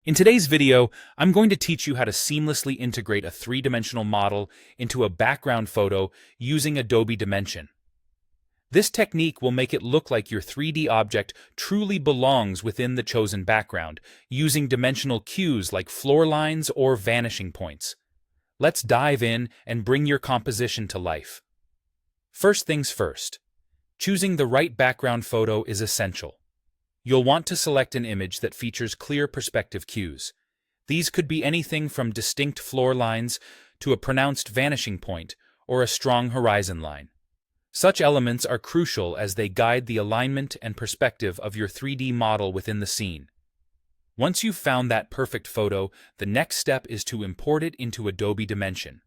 In today's video, I'm going to teach you how to seamlessly integrate a three-dimensional model into a background photo using Adobe Dimension. This technique will make it look like your 3D object truly belongs within the chosen background, using dimensional cues like floor lines or vanishing points. Let's dive in and bring your composition to life. First things first, choosing the right background photo is essential. You'll want to select an image that features clear perspective cues. These could be anything from distinct floor lines to a pronounced vanishing point or a strong horizon line. Such elements are crucial as they guide the alignment and perspective of your 3D model within the scene. Once you've found that perfect photo, the next step is to import it into Adobe Dimension.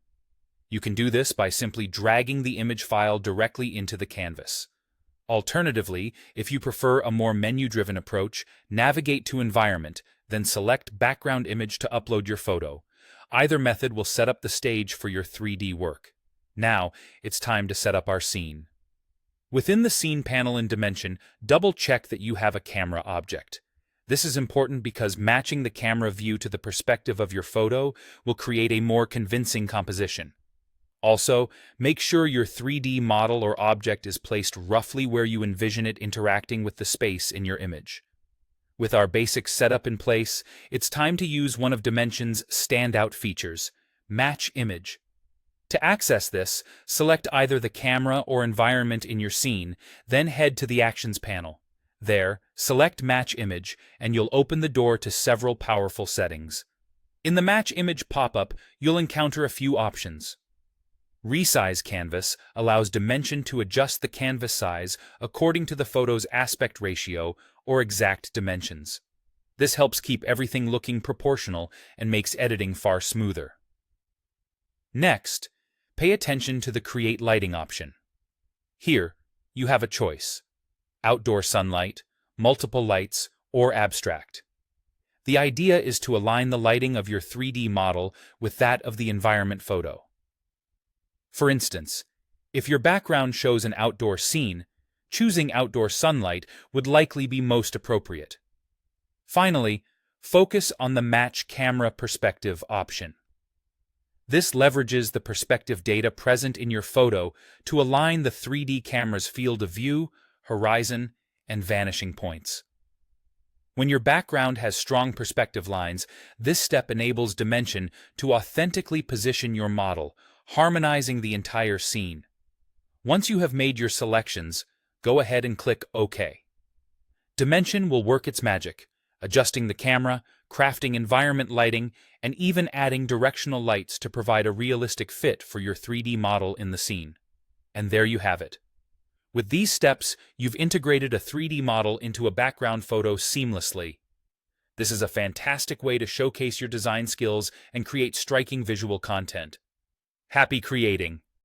You can do this by simply dragging the image file directly into the canvas. Alternatively, if you prefer a more menu-driven approach, navigate to Environment, then select Background Image to upload your photo. Either method will set up the stage for your 3D work. Now, it's time to set up our scene. Within the Scene panel in Dimension, double-check that you have a camera object. This is important because matching the camera view to the perspective of your photo will create a more convincing composition. Also, make sure your 3D model or object is placed roughly where you envision it interacting with the space in your image. With our basic setup in place, it's time to use one of Dimension's standout features, Match Image. To access this, select either the camera or environment in your scene, then head to the Actions panel. There, select Match Image, and you'll open the door to several powerful settings. In the Match Image pop-up, you'll encounter a few options. Resize Canvas allows Dimension to adjust the canvas size according to the photo's aspect ratio or exact dimensions. This helps keep everything looking proportional and makes editing far smoother. Next, pay attention to the Create Lighting option. Here, you have a choice: outdoor sunlight, multiple lights, or abstract. The idea is to align the lighting of your 3D model with that of the environment photo. For instance, if your background shows an outdoor scene, choosing outdoor sunlight would likely be most appropriate. Finally, focus on the Match Camera Perspective option. This leverages the perspective data present in your photo to align the 3D camera's field of view, horizon, and vanishing points. When your background has strong perspective lines, this step enables Dimension to authentically position your model, harmonizing the entire scene. Once you have made your selections, go ahead and click OK. Dimension will work its magic, adjusting the camera, crafting environment lighting, and even adding directional lights to provide a realistic fit for your 3D model in the scene. And there you have it. With these steps, you've integrated a 3D model into a background photo seamlessly. This is a fantastic way to showcase your design skills and create striking visual content. Happy creating!